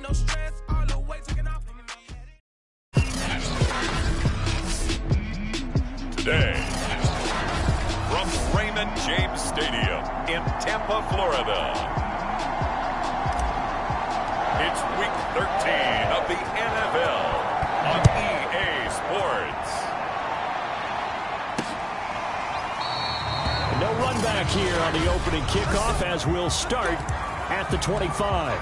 Today, from Raymond James Stadium in Tampa, Florida, it's Week 13 of the NFL on EA Sports. No run back here on the opening kickoff as we'll start at the 25.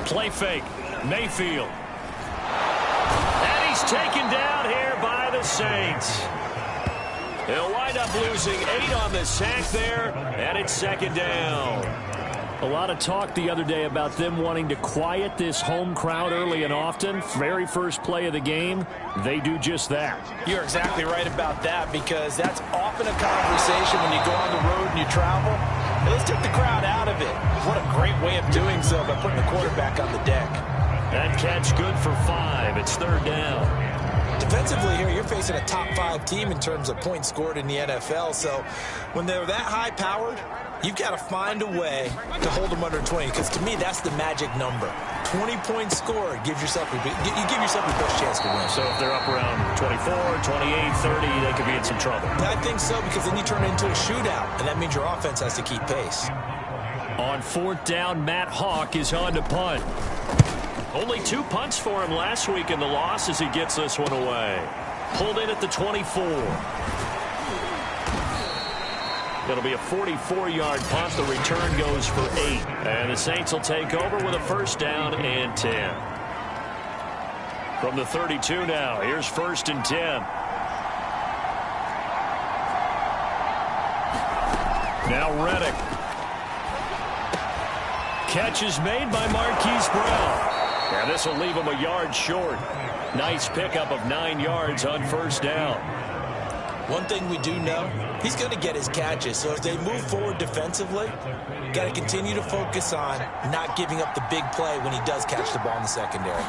Play fake. Mayfield. And he's taken down here by the Saints. They'll wind up losing 8 on the sack there, and it's second down. A lot of talk the other day about them wanting to quiet this home crowd early and often. Very first play of the game, they do just that. You're exactly right about that, because that's often a conversation when you go on the road and you travel. Hey, let's take the crowd out of it. What a great way of doing so by putting the quarterback on the deck. That catch good for 5. It's third down. Defensively here, you're facing a top 5 team in terms of points scored in the NFL. So when they're that high-powered, you've got to find a way to hold them under 20, because to me, that's the magic number. 20 points scored gives yourself you give yourself your best chance to win. So if they're up around 24, 28, 30, they could be in some trouble. I think so, because then you turn it into a shootout, and that means your offense has to keep pace. On fourth down, Matt Hawk is on to punt. Only 2 punts for him last week in the loss as he gets this one away. Pulled in at the 24. It'll be a 44-yard punt. The return goes for 8. And the Saints will take over with a first down and 10. From the 32 now, here's first and 10. Now Reddick. Catch is made by Marquise Brown. And this will leave him a yard short. Nice pickup of 9 yards on first down. One thing we do know, he's going to get his catches. So as they move forward defensively, got to continue to focus on not giving up the big play when he does catch the ball in the secondary.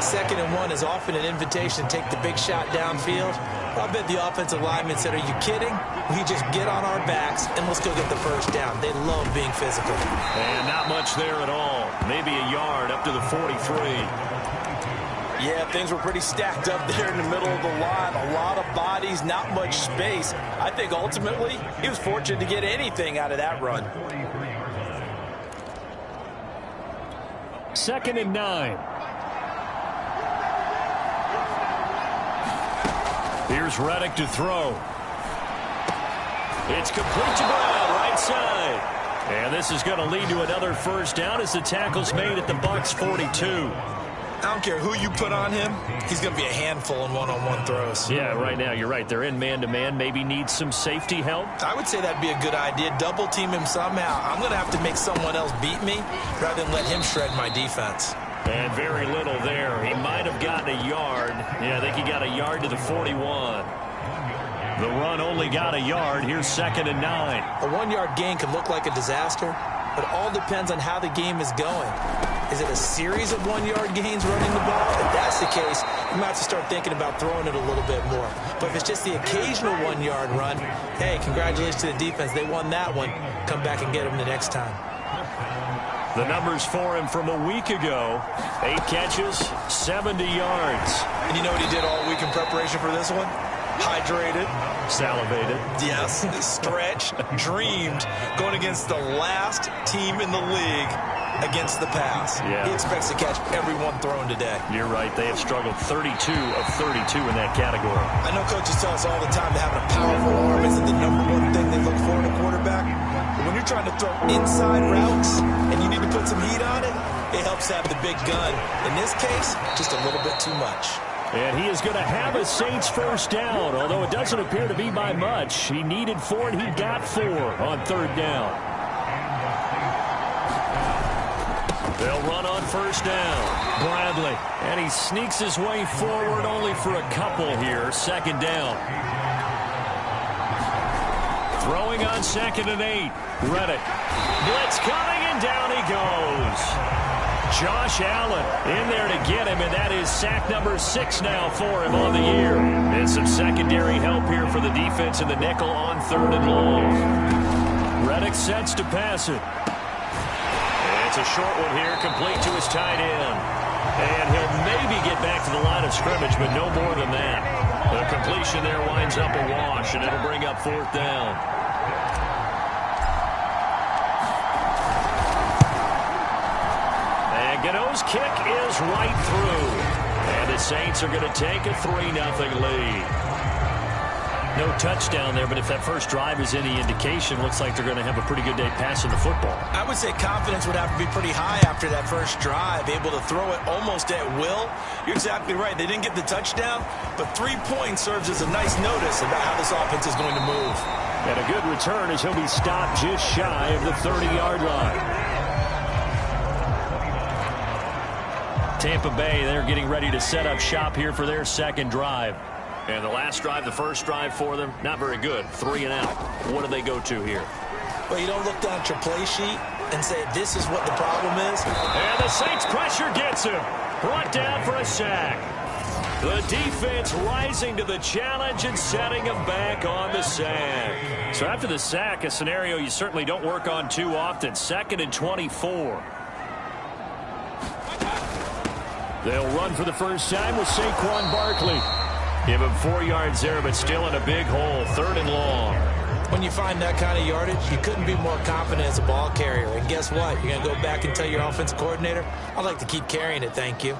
Second and 1 is often an invitation to take the big shot downfield. I bet the offensive lineman said, are you kidding? We just get on our backs and let's go get the first down. They love being physical. And not much there at all. Maybe a yard up to the 43. Yeah, things were pretty stacked up there in the middle of the line. A lot of bodies, not much space. I think ultimately he was fortunate to get anything out of that run. Second and 9. Here's Reddick to throw. It's complete to Brown, right side. And this is going to lead to another first down as the tackle's made at the Bucs 42. I don't care who you put on him, he's going to be a handful in one-on-one throws. Yeah, right now, you're right. They're in man-to-man. Maybe needs some safety help. I would say that'd be a good idea. Double team him somehow. I'm going to have to make someone else beat me rather than let him shred my defense. And very little there. He might have gotten a yard. Yeah, I think he got a yard to the 41. The run only got a yard. Here's second and 9. A 1-yard gain could look like a disaster, but it all depends on how the game is going. Is it a series of 1-yard gains running the ball? If that's the case, you might have to start thinking about throwing it a little bit more. But if it's just the occasional 1-yard run, hey, congratulations to the defense. They won that one. Come back and get them the next time. The numbers for him from a week ago. 8 catches, 70 yards. And you know what he did all week in preparation for this one? Hydrated. Salivated. Yes. Stretched. Dreamed. Going against the last team in the league against the pass. Yeah. He expects to catch every one thrown today. You're right. They have struggled 32 of 32 in that category. I know coaches tell us all the time that having a powerful arm isn't the #1 thing they look for in a quarterback. But when you're trying to throw inside routes and you need to put some heat on it, it helps have the big gun. In this case, just a little bit too much. And he is going to have a Saints first down, although it doesn't appear to be by much. He needed 4 and he got 4 on third down. They'll run on first down. Bradley. And he sneaks his way forward only for a couple here. Second down. Throwing on second and 8. Reddick. Blitz coming and down he goes. Josh Allen in there to get him, and that is sack number 6 now for him on the year. And some secondary help here for the defense in the nickel on 3rd and long. Reddick sets to pass it. And it's a short one here, complete to his tight end. And he'll maybe get back to the line of scrimmage, but no more than that. The completion there winds up a wash, and it'll bring up 4th down. And Gano's kick is right through. And the Saints are going to take a 3-0 lead. No touchdown there, but if that first drive is any indication, looks like they're going to have a pretty good day passing the football. I would say confidence would have to be pretty high after that first drive, able to throw it almost at will. You're exactly right. They didn't get the touchdown, but 3 points serves as a nice notice about how this offense is going to move. And a good return as he'll be stopped just shy of the 30-yard line. Tampa Bay, they're getting ready to set up shop here for their second drive. And the last drive, the first drive for them, not very good. 3 and out. What do they go to here? Well, you don't look down at your play sheet and say, this is what the problem is. And the Saints pressure gets him. Brought down for a sack. The defense rising to the challenge and setting him back on the sack. So after the sack, a scenario you certainly don't work on too often. 2nd and 24. They'll run for the first time with Saquon Barkley. Give him 4 yards there, but still in a big hole. 3rd and long. When you find that kind of yardage, you couldn't be more confident as a ball carrier. And guess what? You're going to go back and tell your offensive coordinator, I'd like to keep carrying it, thank you.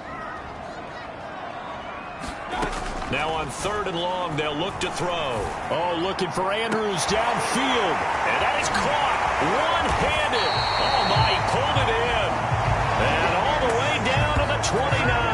Now on 3rd and long, they'll look to throw. Oh, looking for Andrews downfield. And that is caught. One-handed. Oh, my, he pulled it in. And all the way down to the 29.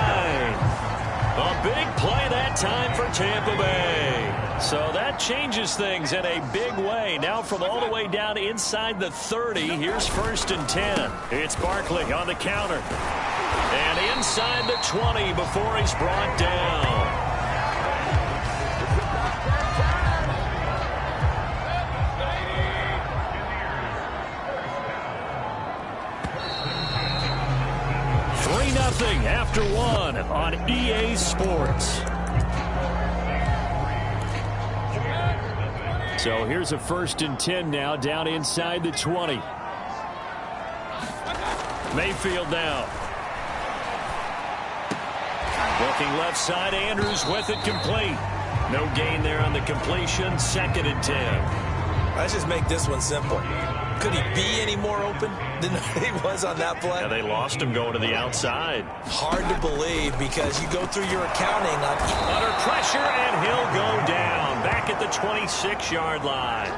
A big play that time for Tampa Bay. So that changes things in a big way. Now from all the way down inside the 30, here's 1st and 10. It's Barkley on the counter. And inside the 20 before he's brought down. Nothing after 1 on EA Sports. So here's a 1st and 10 now down inside the 20. Mayfield now. Looking left side, Andrews with it complete. No gain there on the completion. 2nd and 10. Let's just make this one simple. Could he be any more open than he was on that play? Yeah, they lost him going to the outside. Hard to believe because you go through your accounting. Under pressure, and he'll go down. Back at the 26-yard line.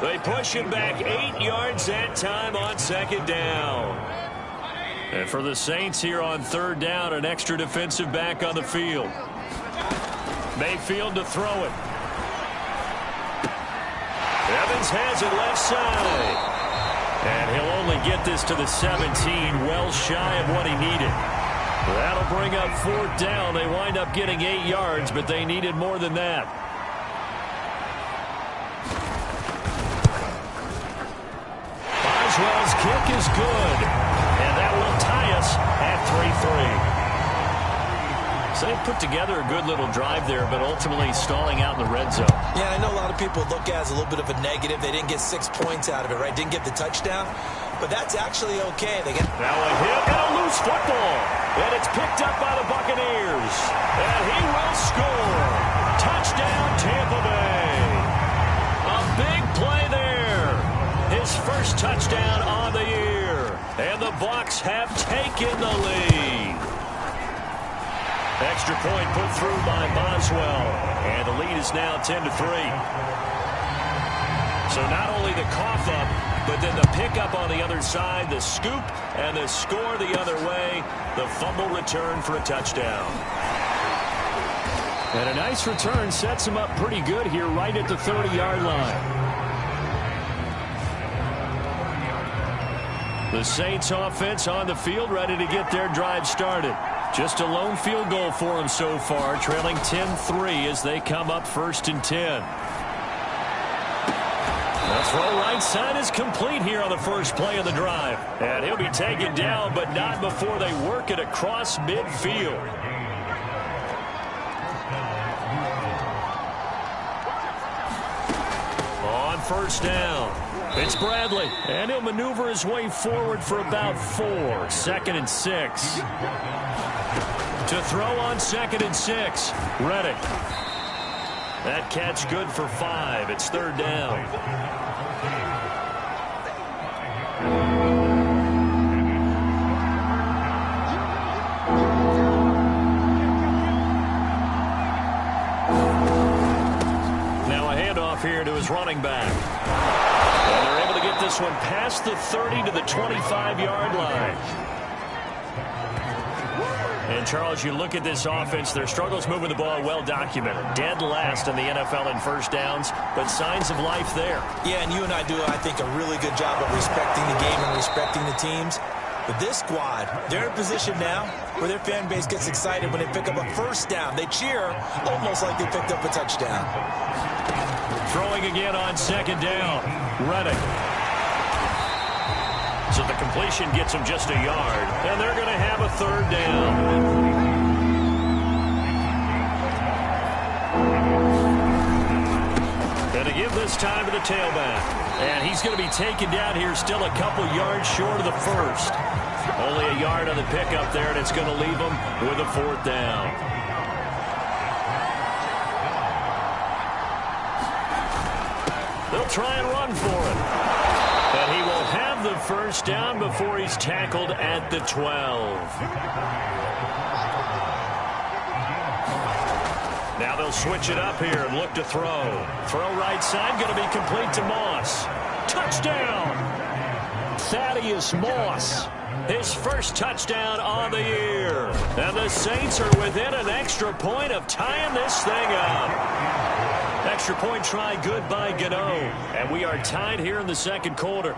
They push him back 8 yards that time on 2nd down. And for the Saints here on 3rd down, an extra defensive back on the field. Mayfield to throw it. Evans has it left side. And he'll only get this to the 17, well shy of what he needed. That'll bring up 4th down. They wind up getting 8 yards, but they needed more than that. Boswell's kick is good. And that will tie us at 3-3. So they put together a good little drive there, but ultimately stalling out in the red zone. Yeah, I know a lot of people look at it as a little bit of a negative. They didn't get 6 points out of it, right? Didn't get the touchdown. But that's actually okay. They get now a hit and a loose football. And it's picked up by the Buccaneers. And he will score. Touchdown, Tampa Bay. A big play there. His first touchdown on the year. And the Bucs have taken the lead. Extra point put through by Boswell. And the lead is now 10-3. So not only the cough up, but then the pickup on the other side, the scoop, and the score the other way. The fumble return for a touchdown. And a nice return sets him up pretty good here right at the 30-yard line. The Saints offense on the field ready to get their drive started. Just a lone field goal for them so far, trailing 10-3 as they come up 1st and 10. The throw right side is complete here on the first play of the drive. And he'll be taken down, but not before they work it across midfield. On first down, it's Bradley. And he'll maneuver his way forward for about 4. 2nd and 6. To throw on 2nd and 6. Reddick. That catch good for 5. It's 3rd down. Now a handoff here to his running back. And they're able to get this one past the 30 to the 25-yard line. And, Charles, you look at this offense, their struggles moving the ball well documented. Dead last in the NFL in first downs, but signs of life there. Yeah, and you and I do, I think, a really good job of respecting the game and respecting the teams. But this squad, they're in a position now where their fan base gets excited when they pick up a first down. They cheer almost like they picked up a touchdown. Throwing again on 2nd down. Reddick. So the completion gets him just a yard, and they're going to have a 3rd down. And to give this time to the tailback. And he's going to be taken down here still a couple yards short of the first. Only a yard on the pickup there, and it's going to leave him with a 4th down. They'll try and run for it. And he will have the first down before he's tackled at the 12. Now they'll switch it up here and look to throw. Throw right side, going to be complete to Moss. Touchdown! Thaddeus Moss. His first touchdown on the year. And the Saints are within an extra point of tying this thing up. Extra point try good by Gano. And we are tied here in the second quarter.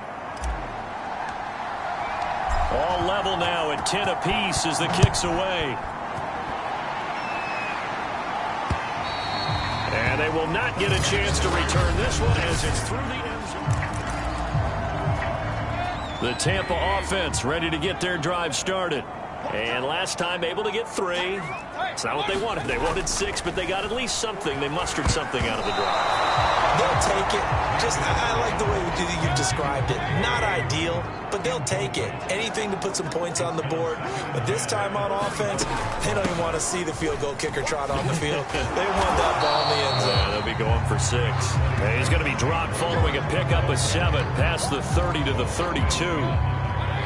All level now at 10 apiece as the kick's away. And they will not get a chance to return this one as it's through the end zone. The Tampa offense ready to get their drive started. And last time able to get 3. It's not what they wanted. They wanted 6, but they got at least something. They mustered something out of the drive. They'll take it. I like the way you described it. Not ideal, but they'll take it. Anything to put some points on the board. But this time on offense, they don't even want to see the field goal kicker trot on the field. They want that ball in the end zone. Yeah, they'll be going for 6. And he's going to be dropped following a pickup of 7 past the 30 to the 32.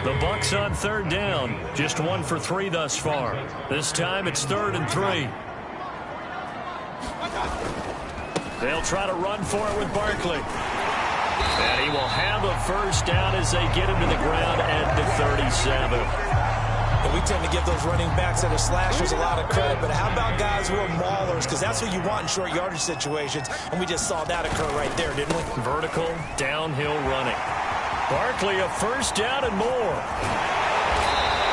The Bucs on 3rd down. Just 1 for 3 thus far. This time it's 3rd and 3. They'll try to run for it with Barkley. And he will have a first down as they get him to the ground at the 37. And we tend to give those running backs that are slashers a lot of credit, but how about guys who are maulers? Because that's what you want in short yardage situations, and we just saw that occur right there, didn't we? Vertical, downhill running. Barkley a first down and more.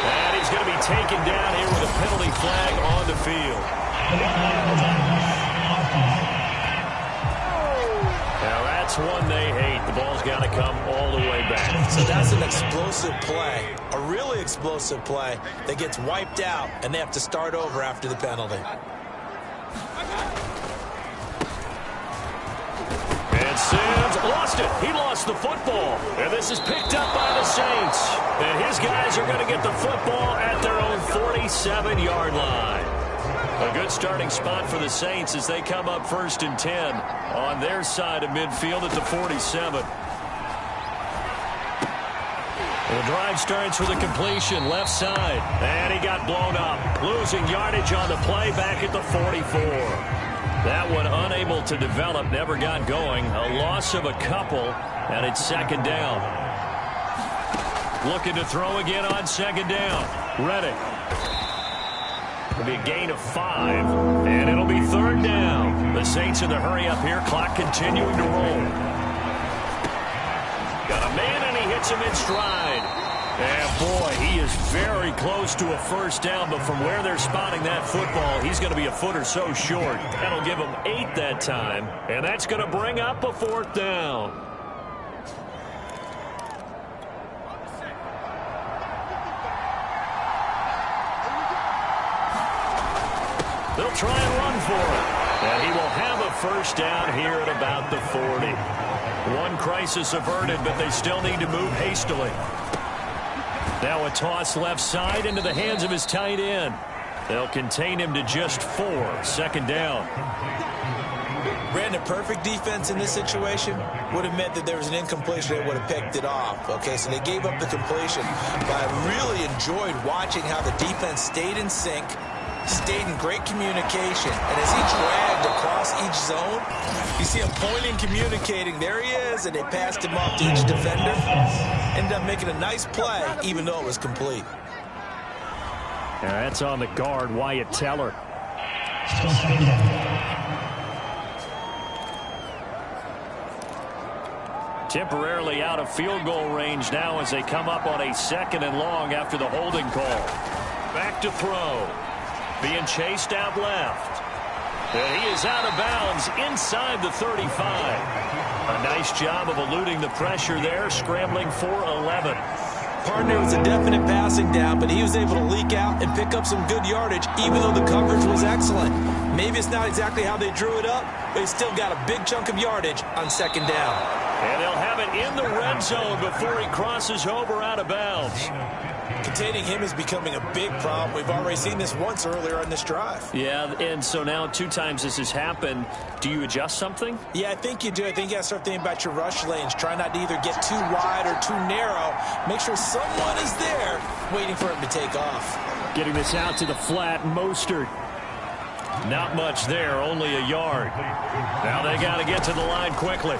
And he's going to be taken down here with a penalty flag on the field. Now that's one they hate. The ball's got to come all the way back. So that's an explosive play, a really explosive play that gets wiped out, and they have to start over after the penalty. And Sims lost it. He lost the football. And this is picked up by the Saints. And his guys are going to get the football at their own 47-yard line. A good starting spot for the Saints as they come up 1st and 10 on their side of midfield at the 47. The drive starts with a completion left side. And he got blown up. Losing yardage on the play back at the 44. That one unable to develop, never got going. A loss of a couple, and it's 2nd down. Looking to throw again on 2nd down. Reddick. It'll be a gain of 5, and it'll be 3rd down. The Saints in the hurry up here, clock continuing to roll. Got a man, and he hits him in stride. And, boy, he is very close to a first down, but from where they're spotting that football, he's going to be a foot or so short. That'll give him 8 that time, and that's going to bring up a 4th down. They'll try and run for it. And he will have a first down here at about the 40. One crisis averted, but they still need to move hastily. Now a toss left side into the hands of his tight end. They'll contain him to just 4. Second down. Brandon, perfect defense in this situation would have meant that there was an incompletion. They would have picked it off. Okay, so they gave up the completion. But I really enjoyed watching how the defense stayed in sync, stayed in great communication. And as he dragged across each zone, you see him pointing, communicating. There he is, and they passed him off to each defender. Ended up making a nice play, even though it was complete. That's on the guard, Wyatt Teller. Temporarily out of field goal range now as they come up on a 2nd and long after the holding call. Back to throw. Being chased out left. And he is out of bounds inside the 35. A nice job of eluding the pressure there, scrambling for 11. Partner was a definite passing down, but he was able to leak out and pick up some good yardage, even though the coverage was excellent. Maybe it's not exactly how they drew it up, but he still got a big chunk of yardage on 2nd down. And they'll have it in the red zone before he crosses over out of bounds. Containing him is becoming a big problem. We've already seen this once earlier on this drive. Yeah, and so now 2 times this has happened. Do you adjust something? Yeah, I think you do. I think you got to start thinking about your rush lanes. Try not to either get too wide or too narrow. Make sure someone is there waiting for him to take off. Getting this out to the flat, Mostert. Not much there, only a yard. Now they got to get to the line quickly.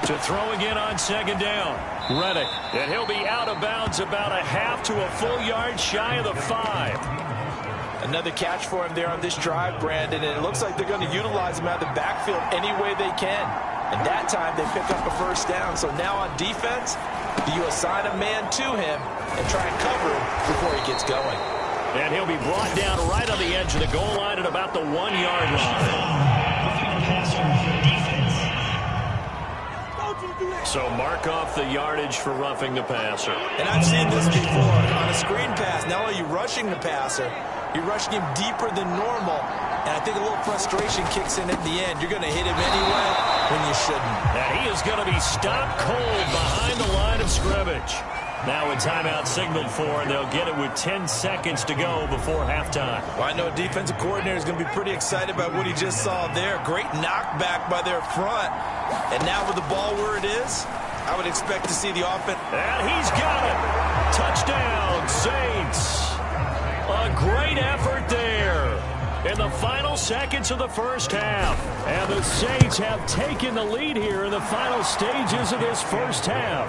To throw again on 2nd down. Reddick. And he'll be out of bounds about a half to a full yard shy of the 5. Another catch for him there on this drive, Brandon, and it looks like they're going to utilize him out of the backfield any way they can. And that time they pick up a first down. So now on defense, do you assign a man to him and try and cover him before he gets going? And he'll be brought down right on the edge of the goal line at about the 1-yard line. So mark off the yardage for roughing the passer. And I've seen this before. On a screen pass, not only are you rushing the passer, you're rushing him deeper than normal. And I think a little frustration kicks in at the end. You're going to hit him anyway when you shouldn't. And he is going to be stopped cold behind the line of scrimmage. Now a timeout signaled for, and they'll get it with 10 seconds to go before halftime. Well, I know defensive coordinator is going to be pretty excited about what he just saw there. Great knockback by their front. And now with the ball where it is, I would expect to see the offense. And he's got it. Touchdown, Saints. A great effort there in the final seconds of the first half. And the Saints have taken the lead here in the final stages of this first half.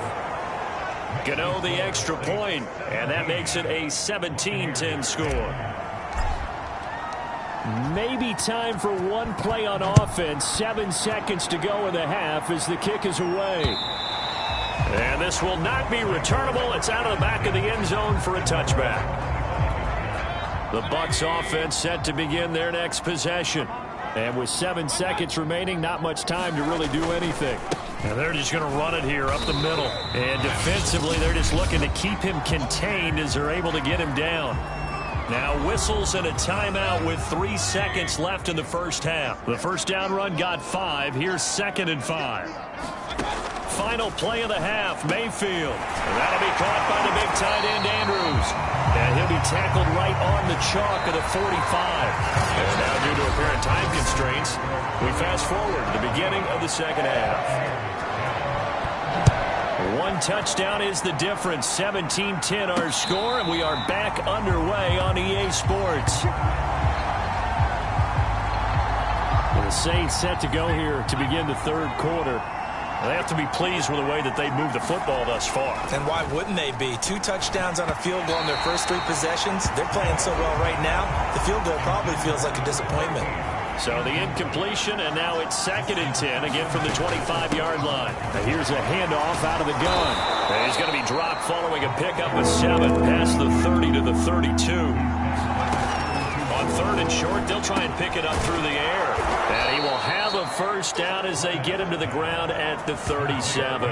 Gano the extra point, and that makes it a 17-10 score. Maybe time for one play on offense. 7 seconds to go in the half as the kick is away. And this will not be returnable. It's out of the back of the end zone for a touchback. The Bucs offense set to begin their next possession. And with 7 seconds remaining, not much time to really do anything. And they're just going to run it here up the middle. And defensively, they're just looking to keep him contained as they're able to get him down. Now whistles and a timeout with 3 seconds left in the first half. The first down run got 5. Here's 2nd and 5. Final play of the half, Mayfield. And that'll be caught by the big tight end, Andrews. And he'll be tackled right on the chalk of the 45. And now due to apparent time constraints, we fast forward to the beginning of the second half. One touchdown is the difference. 17-10 our score, and we are back underway on EA Sports. The Saints set to go here to begin the third quarter. They have to be pleased with the way that they've moved the football thus far. And why wouldn't they be? 2 touchdowns on a field goal in their first 3 possessions. They're playing so well right now, the field goal probably feels like a disappointment. So the incompletion, and now it's 2nd and 10, again from the 25-yard line. Now here's a handoff out of the gun. And he's going to be dropped following a pickup with 7 past the 30 to the 32. On 3rd and short, they'll try and pick it up through the air. And he will have a first down as they get him to the ground at the 37.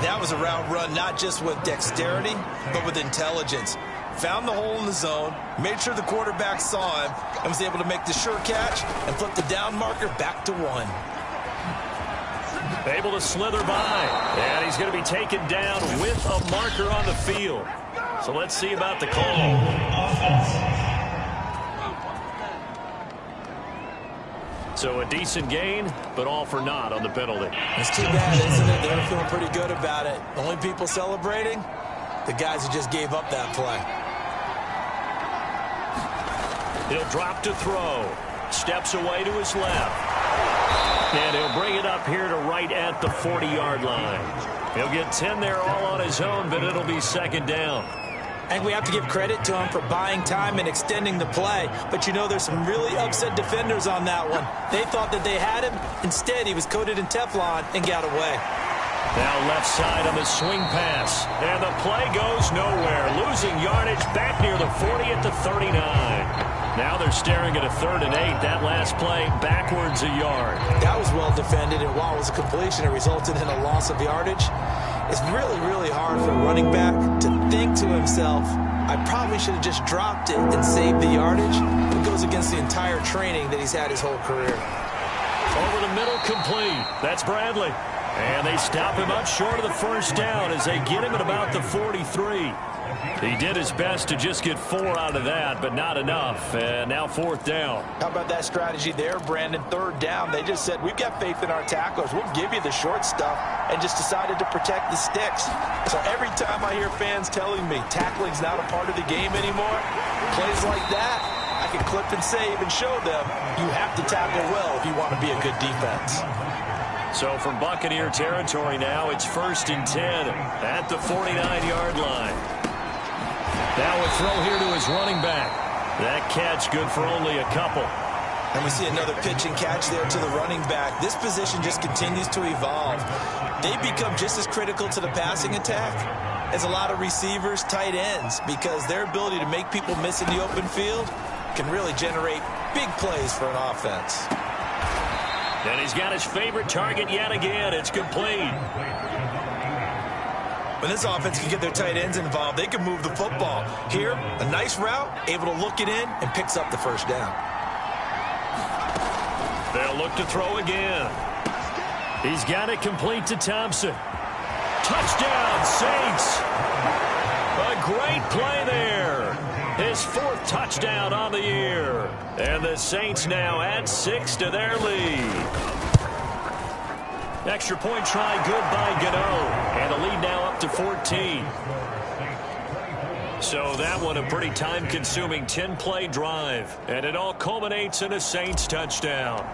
That was a route run not just with dexterity, but with intelligence. found the hole in the zone, made sure the quarterback saw him, and was able to make the sure catch and flip the down marker back to 1. Able to slither by, and he's going to be taken down with a marker on the field. So let's see about the call. So a decent gain, but all for naught on the penalty. It's too bad, isn't it? They're feeling pretty good about it. The only people celebrating, the guys who just gave up that play. He'll drop to throw. Steps away to his left. And he'll bring it up here to right at the 40-yard line. He'll get 10 there all on his own, but it'll be second down. I think we have to give credit to him for buying time and extending the play. But, you know, there's some really upset defenders on that one. They thought that they had him. Instead, he was coated in Teflon and got away. Now left side on the swing pass. And the play goes nowhere. Losing yardage back near the 40 at the 39. Now they're staring at a 3rd and 8. That last play backwards a yard. That was well defended, and while it was a completion, it resulted in a loss of yardage. It's really, really hard for a running back to think to himself, I probably should have just dropped it and saved the yardage. It goes against the entire training that he's had his whole career. Over the middle, complete. That's Bradley. And they stop him up short of the first down as they get him at about the 43. He did his best to just get 4 out of that, but not enough. And now 4th down. How about that strategy there, Brandon? 3rd down. They just said, we've got faith in our tacklers. We'll give you the short stuff, and just decided to protect the sticks. So every time I hear fans telling me tackling's not a part of the game anymore, plays like that, I can clip and save and show them you have to tackle well if you want to be a good defense. So from Buccaneer territory now, it's 1st and 10 at the 49-yard line. Now a throw here to his running back. That catch good for only a couple. And we see another pitch and catch there to the running back. This position just continues to evolve. They become just as critical to the passing attack as a lot of receivers, tight ends, because their ability to make people miss in the open field can really generate big plays for an offense. And he's got his favorite target yet again. It's complete. When this offense can get their tight ends involved, they can move the football. Here, a nice route, able to look it in, and picks up the first down. They'll look to throw again. He's got it complete to Thompson. Touchdown, Saints. A great play there. His 4th touchdown on the year. And the Saints now add 6 to their lead. Extra point try good by Gano. And the lead now up to 14. So that one a pretty time-consuming 10-play drive. And it all culminates in a Saints touchdown.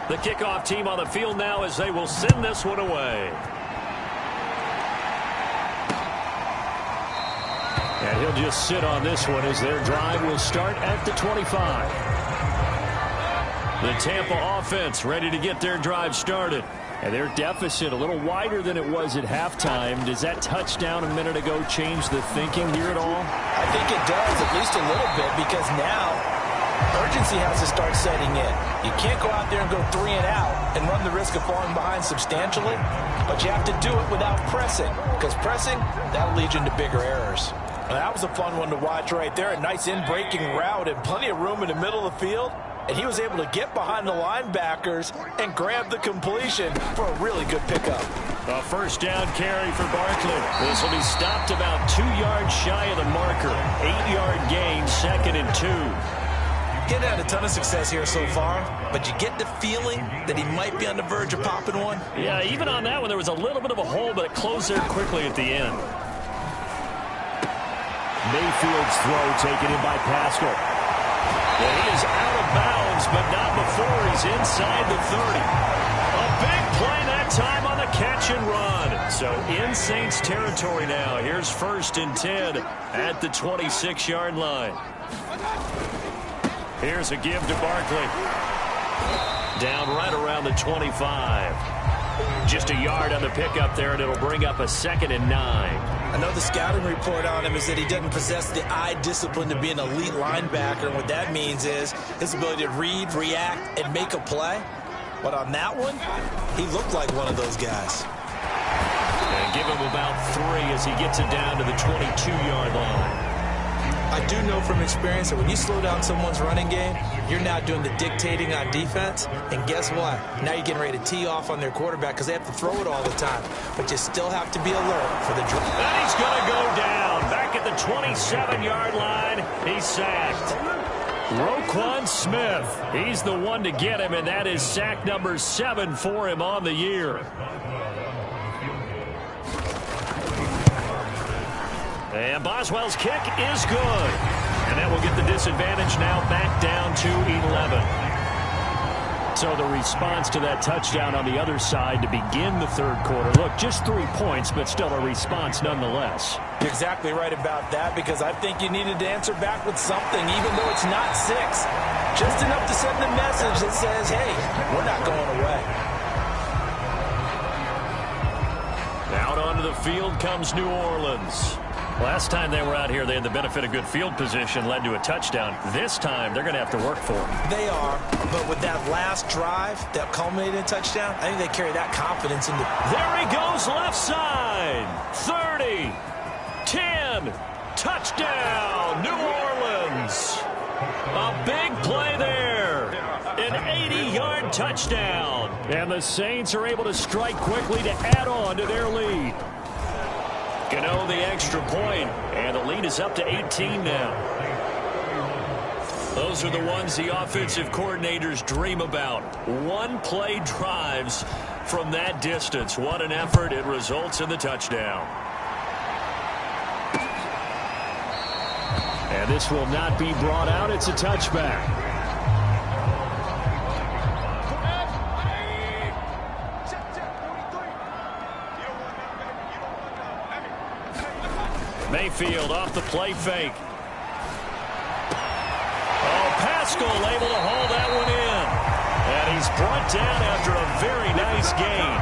The kickoff team on the field now as they will send this one away. And he'll just sit on this one as their drive will start at the 25. The Tampa offense ready to get their drive started. And their deficit a little wider than it was at halftime. Does that touchdown a minute ago change the thinking here at all? I think it does, at least a little bit, because now urgency has to start setting in. You can't go out there and go 3 and out and run the risk of falling behind substantially, but you have to do it without pressing, because pressing, that'll lead you into bigger errors. And that was a fun one to watch right there. A nice in-breaking route and plenty of room in the middle of the field. And he was able to get behind the linebackers and grab the completion for a really good pickup. A first down carry for Barkley. This will be stopped about 2 yards shy of the marker. 8-yard gain, 2nd and 2. Getting had a ton of success here so far, but you get the feeling that he might be on the verge of popping one. Yeah, even on that one, there was a little bit of a hole, but it closed there quickly at the end. Mayfield's throw taken in by Pascal. And he is out of bounds, but not before he's inside the 30. A big play that time on the catch and run. So in Saints territory now. Here's 1st and 10 at the 26-yard line. Here's a give to Barkley. Down right around the 25. Just a yard on the pickup there, and it'll bring up a 2nd and 9. I know the scouting report on him is that he doesn't possess the eye discipline to be an elite linebacker. And what that means is his ability to read, react, and make a play. But on that one, he looked like one of those guys. And give him about 3 as he gets it down to the 22-yard line. I do know from experience that when you slow down someone's running game, you're now doing the dictating on defense. And guess what? Now you're getting ready to tee off on their quarterback because they have to throw it all the time. But you still have to be alert for the drive. And he's going to go down. Back at the 27-yard line, he's sacked. Roquan Smith, he's the one to get him, and that is sack number 7 for him on the year. And Boswell's kick is good. And that will get the disadvantage now back down to 11. So the response to that touchdown on the other side to begin the third quarter. Look, just 3 points, but still a response nonetheless. You're exactly right about that, because I think you needed to answer back with something, even though it's not 6. Just enough to send a message that says, hey, we're not going away. Out onto the field comes New Orleans. Last time they were out here, they had the benefit of good field position, led to a touchdown. This time, they're going to have to work for it. They are, but with that last drive that culminated in a touchdown, I think they carry that confidence into. There he goes, left side. 30, 10, touchdown, New Orleans. A big play there. An 80-yard touchdown. And the Saints are able to strike quickly to add on to their lead. Gano the extra point, and the lead is up to 18 now. Those are the ones the offensive coordinators dream about. One-play drives from that distance. What an effort. It results in the touchdown. And this will not be brought out. It's a touchback. Mayfield off the play fake. Oh, Pascal able to haul that one in. And he's brought down after a very nice gain.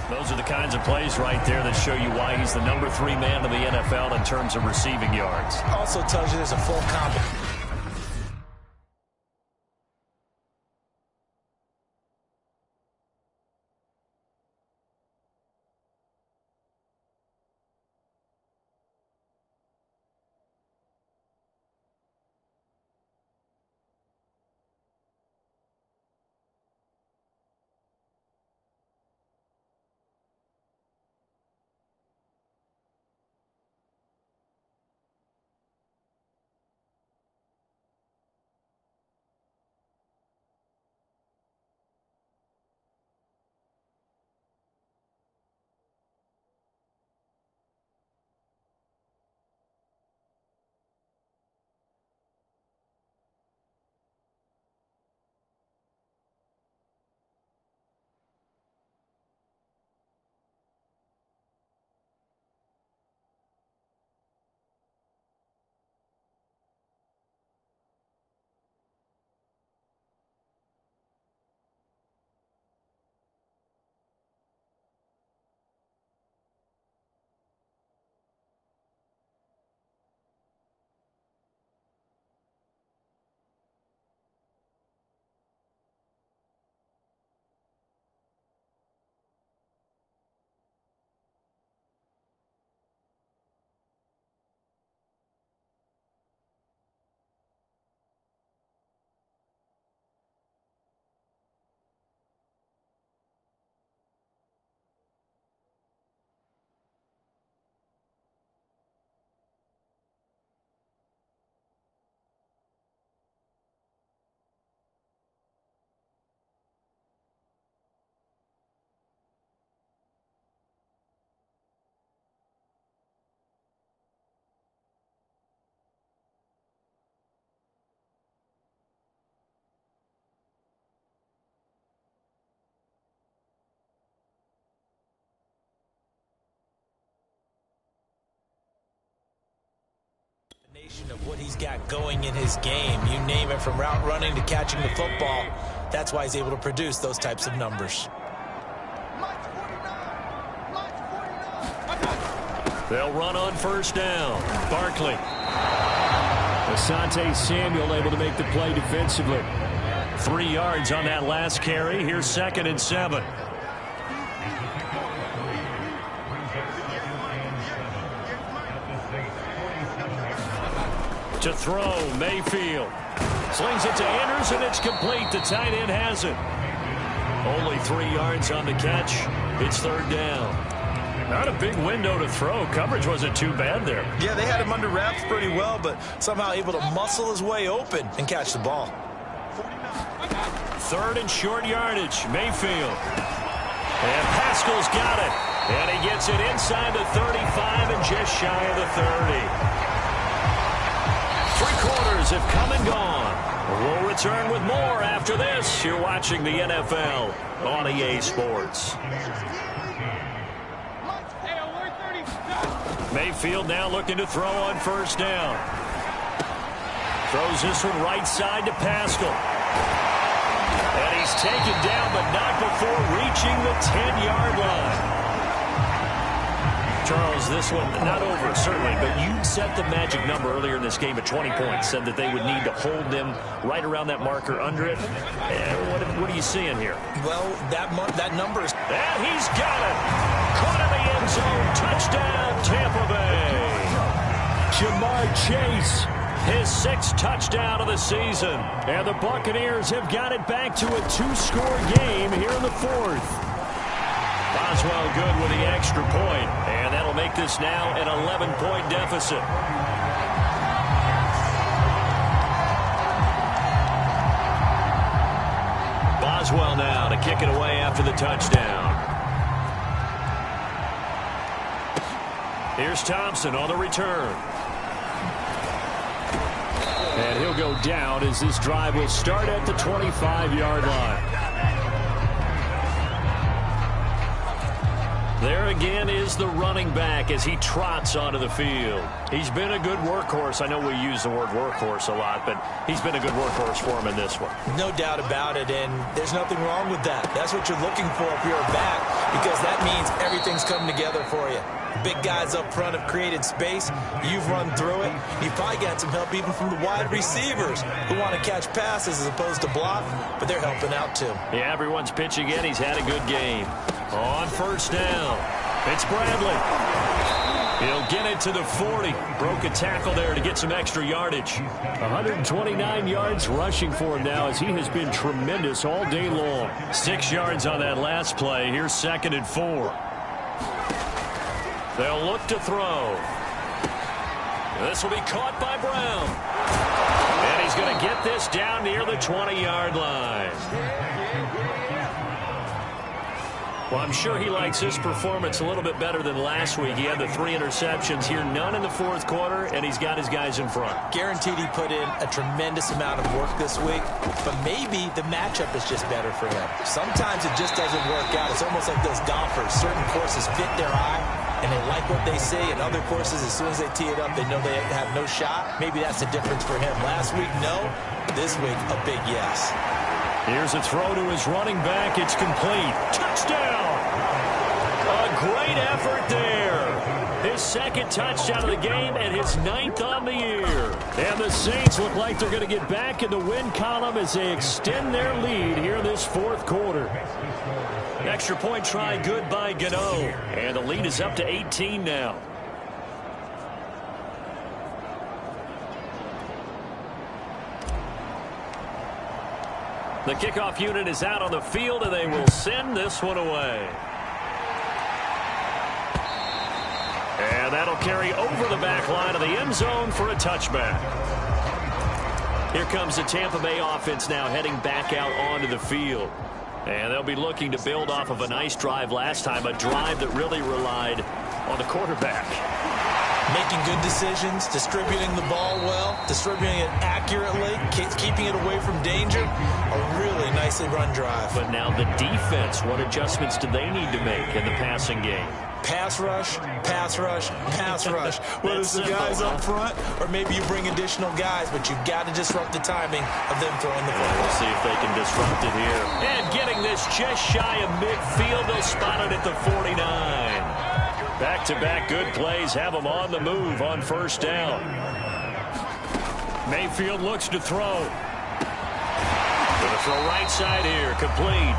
Those are the kinds of plays right there that show you why he's the number 3 man in the NFL in terms of receiving yards. Also tells you there's a full combo. Of what he's got going in his game. You name it, from route running to catching the football. That's why he's able to produce those types of numbers. They'll run on first down. Barkley. Asante Samuel able to make the play defensively. 3 yards on that last carry. Here's 2nd and 7. To throw, Mayfield. Slings it to Anders, and it's complete. The tight end has it. Only 3 yards on the catch. It's 3rd down. Not a big window to throw. Coverage wasn't too bad there. Yeah, they had him under wraps pretty well, but somehow able to muscle his way open and catch the ball. 3rd and short yardage. Mayfield. And Pascal's got it. And he gets it inside the 35 and just shy of the 30. 3 quarters have come and gone. We'll return with more after this. You're watching the NFL on EA Sports. Mayfield now looking to throw on first down. Throws this one right side to Pascal. And he's taken down, but not before reaching the 10-yard line. Charles, this one not over, certainly, but you set the magic number earlier in this game at 20 points, said that they would need to hold them right around that marker under it. What are you seeing here? Well, that number is... And he's got it. Caught in the end zone. Touchdown, Tampa Bay. Jamar Chase, his 6th touchdown of the season. And the Buccaneers have got it back to a 2-score game here in the 4th. Boswell good with the extra point, and that'll make this now an 11-point deficit. Boswell now to kick it away after the touchdown. Here's Thompson on the return. And he'll go down as this drive will start at the 25-yard line. There again is the running back as he trots onto the field. He's been a good workhorse. I know we use the word workhorse a lot, but he's been a good workhorse for him in this one. No doubt about it, and there's nothing wrong with that. That's what you're looking for if you're a back, because that means everything's coming together for you. Big guys up front have created space. You've run through it. You've probably got some help even from the wide receivers who want to catch passes as opposed to block, but they're helping out too. Yeah, everyone's pitching in. He's had a good game. On first down, it's Bradley. He'll get it to the 40. Broke a tackle there to get some extra yardage. 129 yards rushing for him now as he has been tremendous all day long. 6 yards on that last play. Here's 2nd and 4. They'll look to throw. This will be caught by Brown. And he's going to get this down near the 20-yard line. Well, I'm sure he likes his performance a little bit better than last week. He had the 3 interceptions here, none in the 4th quarter, and he's got his guys in front. Guaranteed he put in a tremendous amount of work this week, but maybe the matchup is just better for him. Sometimes it just doesn't work out. It's almost like those golfers. Certain courses fit their eye, and they like what they see, and other courses, as soon as they tee it up, they know they have no shot. Maybe that's the difference for him. Last week, no. This week, a big yes. Here's a throw to his running back. It's complete. Touchdown! A great effort there. His 2nd touchdown of the game and his 9th on the year. And the Saints look like they're going to get back in the win column as they extend their lead here in this 4th quarter. Extra point try good by Gano. And the lead is up to 18 now. The kickoff unit is out on the field, and they will send this one away. And that'll carry over the back line of the end zone for a touchback. Here comes the Tampa Bay offense now heading back out onto the field. And they'll be looking to build off of a nice drive last time, a drive that really relied on the quarterback. Making good decisions, distributing the ball well, distributing it accurately, keeping it away from danger. A really nicely run drive. But now the defense, what adjustments do they need to make in the passing game? Pass rush, pass rush, pass rush. Whether it's the guys up front or maybe you bring additional guys, but you've got to disrupt the timing of them throwing the football. We'll see if they can disrupt it here. And getting this just shy of midfield, they'll spot it at the 49. Back-to-back good plays have them on the move on first down. Mayfield looks to throw. Going to throw right side here, complete.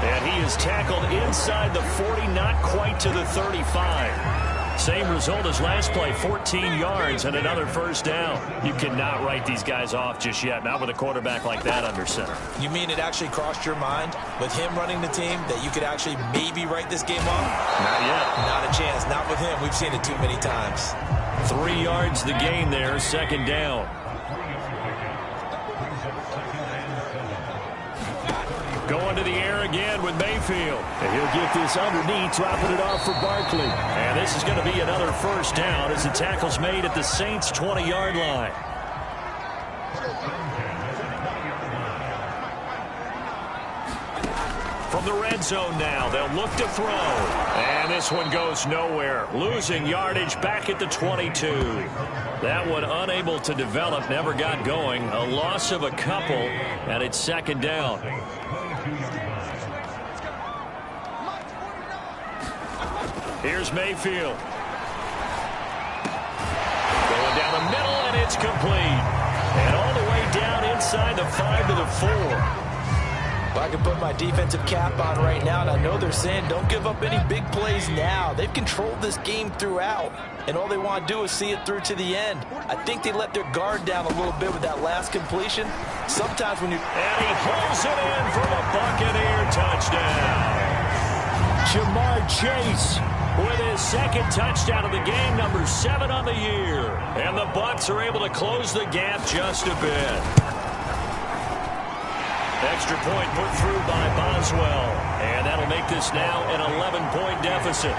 And he is tackled inside the 40, not quite to the 35. Same result as last play, 14 yards and another first down. You cannot write these guys off just yet, not with a quarterback like that under center. You mean it actually crossed your mind with him running the team that you could actually maybe write this game off? Not yet. Not a chance. Not with him. We've seen it too many times. 3 yards the gain there, 2nd down. Going to the air again with Mayfield. And he'll get this underneath, dropping it off for Barkley. And this is going to be another first down as the tackle's made at the Saints' 20-yard line. From the red zone now, they'll look to throw. And this one goes nowhere. Losing yardage back at the 22. That one unable to develop, never got going. A loss of a couple, and it's 2nd down. Here's Mayfield. Going down the middle, and it's complete. And all the way down inside the 5 to the 4. Well, I can put my defensive cap on right now, and I know they're saying don't give up any big plays now. They've controlled this game throughout, and all they want to do is see it through to the end. I think they let their guard down a little bit with that last completion. Sometimes when you... And he pulls it in for a Buccaneer touchdown. Jamar Chase with his 2nd touchdown of the game, number 7 on the year. And the Bucs are able to close the gap just a bit. Extra point put through by Boswell. And that'll make this now an 11-point deficit.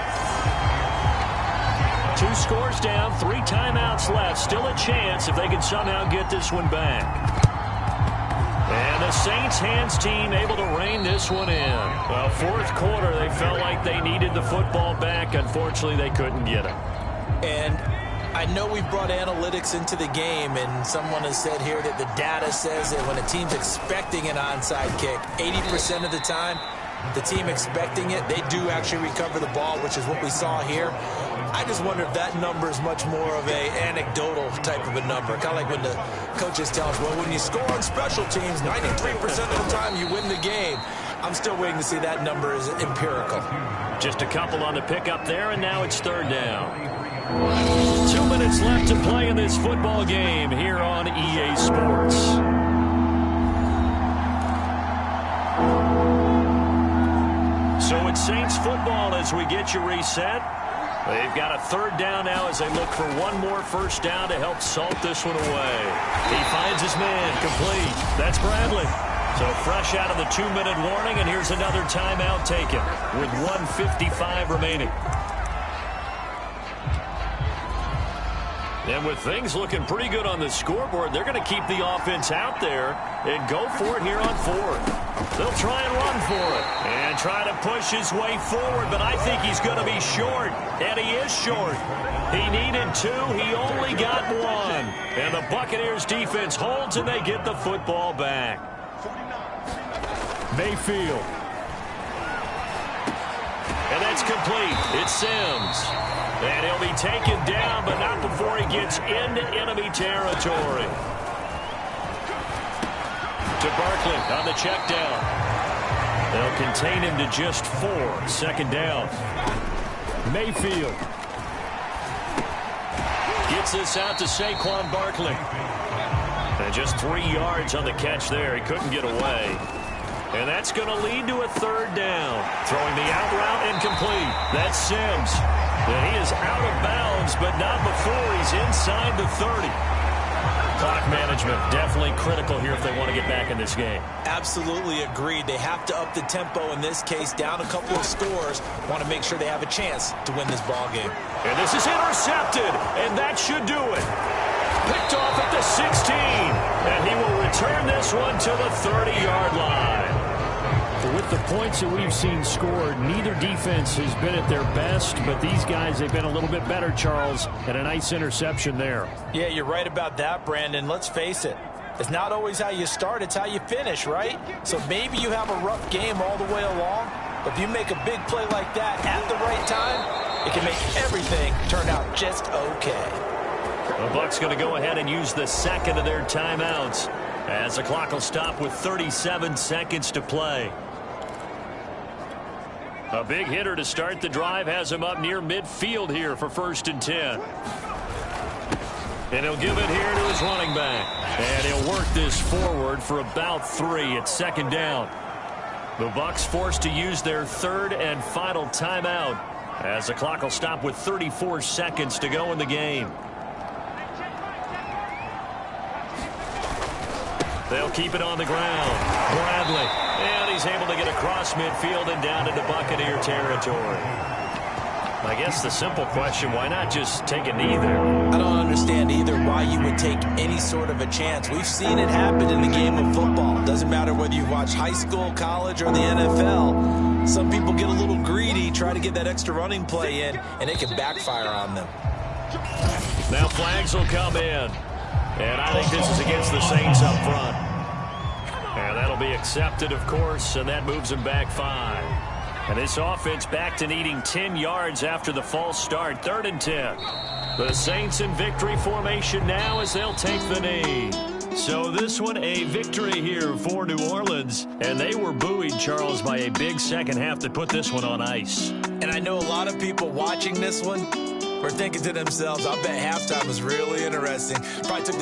2 scores down, 3 timeouts left. Still a chance if they can somehow get this one back. And the Saints hands team able to rein this one in. Well, fourth quarter, they felt like they needed the football back. Unfortunately, they couldn't get it. And I know we've brought analytics into the game, and someone has said here that the data says that when a team's expecting an onside kick, 80% of the time, the team expecting it, they do actually recover the ball, which is what we saw here. I just wonder if that number is much more of a anecdotal type of a number. Kind of like when the coaches tell us, well, when you score on special teams, 93% of the time you win the game. I'm still waiting to see that number is empirical. Just a couple on the pickup there, and now it's third down. 2 minutes left to play in this football game here on EA Sports. So it's Saints football as we get you reset. They've got a third down now as they look for one more first down to help salt this one away. He finds his man, complete. That's Bradley. So fresh out of the 2-minute warning, and here's another timeout taken with 1:55 remaining. And with things looking pretty good on the scoreboard, they're going to keep the offense out there and go for it here on fourth. They'll try and run for it and try to push his way forward, but I think he's going to be short, and he is short. He needed two. He only got one. And the Buccaneers defense holds, and they get the football back. Mayfield. And that's complete. It's Sims. And he'll be taken down, but not before he gets into enemy territory. To Barkley on the check down. They'll contain him to just 4. Second down. Mayfield. Gets this out to Saquon Barkley. And just 3 yards on the catch there. He couldn't get away. And that's going to lead to a third down. Throwing the out route incomplete. That's Sims. And he is out of bounds, but not before he's inside the 30. Clock management definitely critical here if they want to get back in this game. Absolutely agreed. They have to up the tempo in this case, down a couple of scores. Want to make sure they have a chance to win this ball game. And this is intercepted, and that should do it. Picked off at the 16, and he will return this one to the 30-yard line. With the points that we've seen scored, neither defense has been at their best, but these guys, they've been a little bit better, Charles, and a nice interception there. Yeah, you're right about that, Brandon. Let's face it. It's not always how you start, it's how you finish, right? So maybe you have a rough game all the way along, but if you make a big play like that at the right time, it can make everything turn out just okay. The Bucs going to go ahead and use the second of their timeouts as the clock will stop with 37 seconds to play. A big hitter to start the drive has him up near midfield here for 1st and 10. And he'll give it here to his running back. And he'll work this forward for about 3 at second down. The Bucs forced to use their third and final timeout as the clock will stop with 34 seconds to go in the game. They'll keep it on the ground. Bradley. And he's able to get across midfield and down into Buccaneer territory. I guess the simple question, why not just take a knee there? I don't understand either why you would take any sort of a chance. We've seen it happen in the game of football. Doesn't matter whether you watch high school, college, or the NFL. Some people get a little greedy, try to get that extra running play in, and it can backfire on them. Now flags will come in. And I think this is against the Saints up front. And that'll be accepted, of course, and that moves them back 5. And this offense back to needing 10 yards after the false start. 3rd and 10. The Saints in victory formation now as they'll take the knee. So this one a victory here for New Orleans. And they were buoyed, Charles, by a big second half that put this one on ice. And I know a lot of people watching this one were thinking to themselves, I bet halftime was really interesting. Probably took the